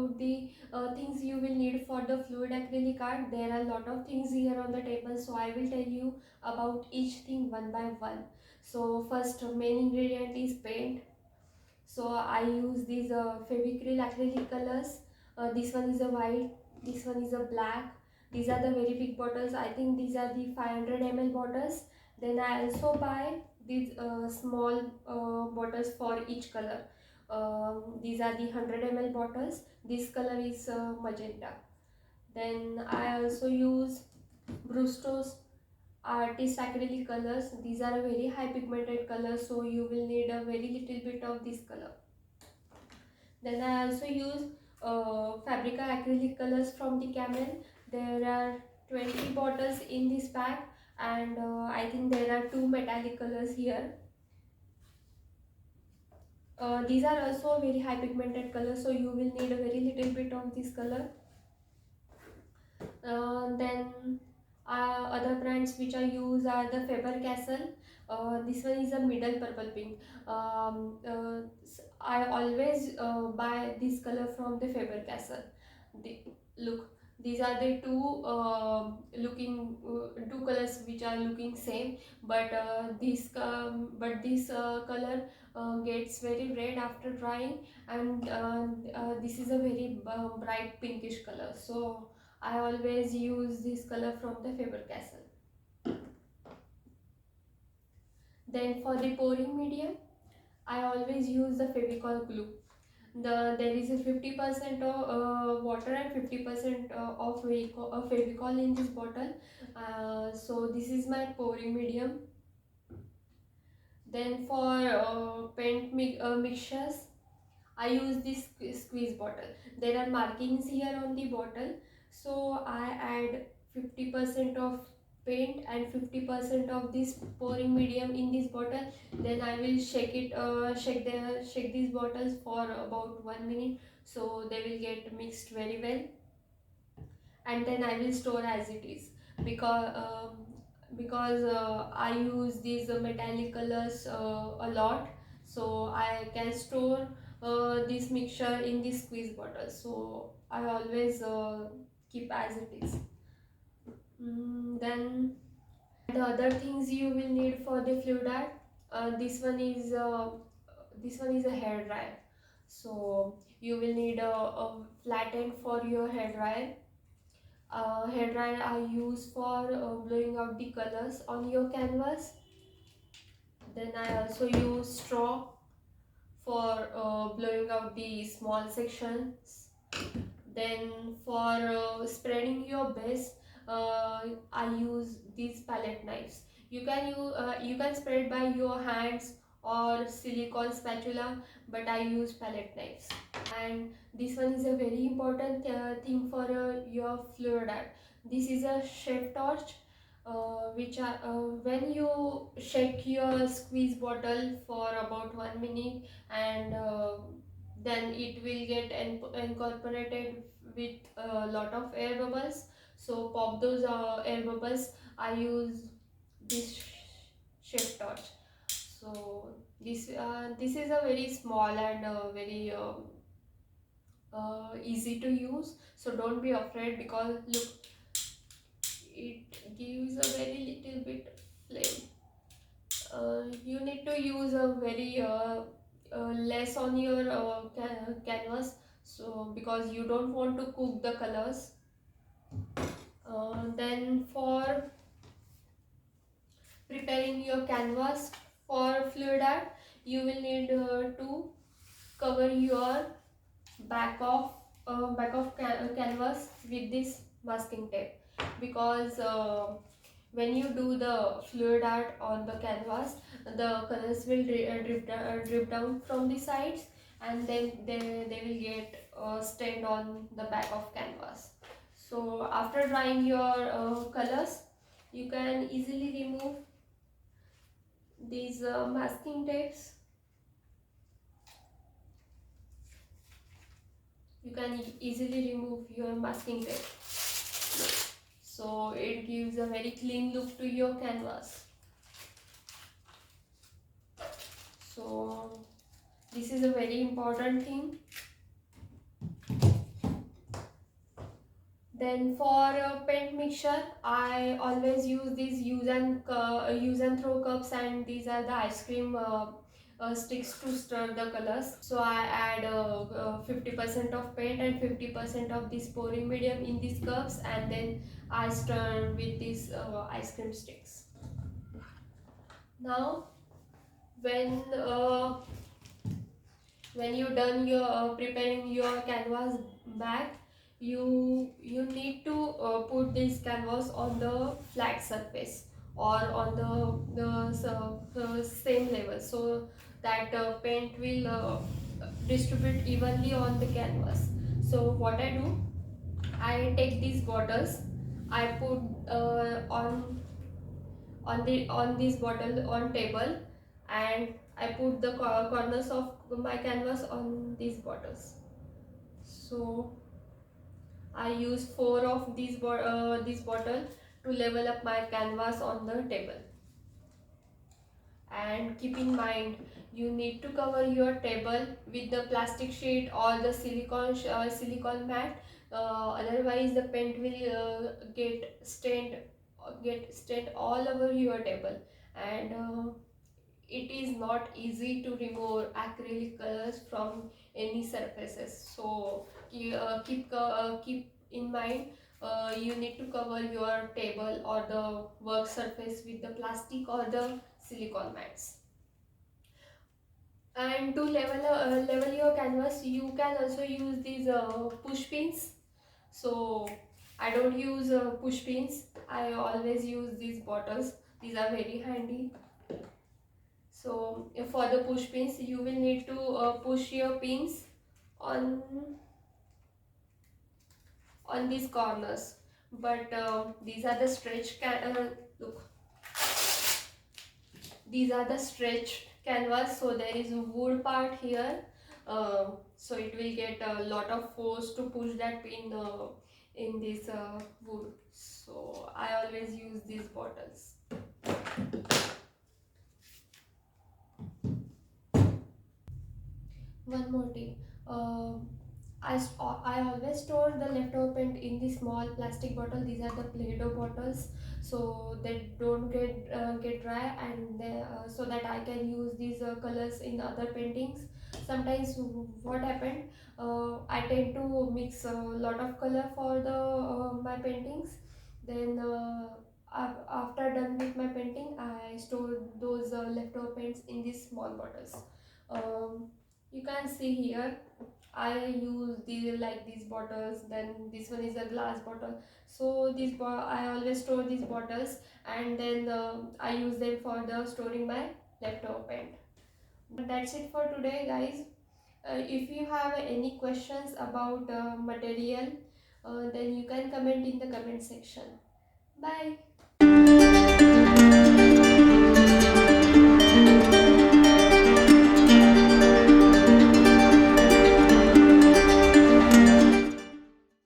about the things you will need for the fluid acrylic art. There are a lot of things here on the table, so I will tell you about each thing one by one. So first main ingredient is paint. So I use these Fevicryl acrylic colors. This one is a white, this one is a black. These are the very big bottles. I think these are the 500 ml bottles. Then I also buy these small bottles for each color. These are the 100 ml bottles. This color is magenta. Then I also use Brustos artist acrylic colors. These are very high pigmented colors, so you will need a very little bit of this color. Then I also use Fabrica acrylic colors from the Camel. There are 20 bottles in this pack, and I think there are 2 metallic colors here. These are also very high pigmented colors, so you will need a very little bit of this color. Then other brands which I use are the Faber-Castell. This one is a middle purple pink. I always buy this color from the Faber-Castell. Look, these are the two colors which are looking same, but this color gets very red after drying, and this is a very bright pinkish color. So I always use this color from the Faber-Castell. Then for the pouring medium, I always use the Fevicol glue. There is a 50% of water and 50% of Fevicol in this bottle. So this is my pouring medium. Then for paint mixtures, I use this squeeze bottle. There are markings here on the bottle, so I add 50% of paint and 50% of this pouring medium in this bottle. Then I will shake these bottles for about 1 minute, so they will get mixed very well. And then I will store as it is, because I use these metallic colors a lot, so I can store this mixture in this squeeze bottle, so I always keep as it is. Then the other things you will need for the fluid art, this one is a hair dryer. So you will need a flat end for your hair dryer. Hair dryer I use for blowing out the colors on your canvas. Then I also use straw for blowing out the small sections. Then for spreading your base, I use these palette knives. You can spread by your hands or silicone spatula, but I use palette knives. And this one is a very important thing for your fluid art. This is a chef torch, when you shake your squeeze bottle for about 1 minute, and then it will get incorporated with a lot of air bubbles. So pop those air bubbles. I use this chef torch. So this is a very small and very easy to use, so don't be afraid, because look, it gives a very little bit flame. You need to use a very less on your canvas, so because you don't want to cook the colors. Then for preparing your canvas for fluid art, you will need to cover your back of canvas with this masking tape, because when you do the fluid art on the canvas, the colors will drip down from the sides, and then they will get stained on the back of canvas. So after drying your colors, you can easily remove these masking tapes. You can easily remove your masking tape, so it gives a very clean look to your canvas. So this is a very important thing. Then for paint mixture, I always use these use and throw cups, and these are the ice cream sticks to stir the colors. So I add 50% of paint and 50% of this pouring medium in these cups, and then I stir with these ice cream sticks. Now when when you done your preparing your canvas bag, you need to put this canvas on the flat surface or on the same level, so that paint will distribute evenly on the canvas. So what I do, I take these bottles, I put on this bottle on table, and I put the corners of my canvas on these bottles. So I use four of these bottle to level up my canvas on the table. And keep in mind, you need to cover your table with the plastic sheet or the silicone mat. Otherwise the paint will get stained all over your table, and it is not easy to remove acrylic colors from any surfaces. So keep in mind, you need to cover your table or the work surface with the plastic or the silicone mats. And to level your canvas, you can also use these push pins. So I don't use push pins, I always use these bottles. These are very handy. So for the push pins, you will need to push your pins on these corners. But these are the look, these are the stretched canvas, so there is a wood part here. So it will get a lot of force to push that pin in this wood. So I always use these bottles. One more thing, I always store the leftover paint in the small plastic bottle. These are the Play-Doh bottles, so they don't get dry, and so that I can use these colors in other paintings. Sometimes what happened, I tend to mix a lot of color for the my paintings. Then after done with my painting, I store those leftover paints in these small bottles. Um, you can see here I use these bottles. Then this one is a glass bottle. So I always store these bottles, and then I use them for the storing my leftover paint. But that's it for today, guys. If you have any questions about material, then you can comment in the comment section. Bye.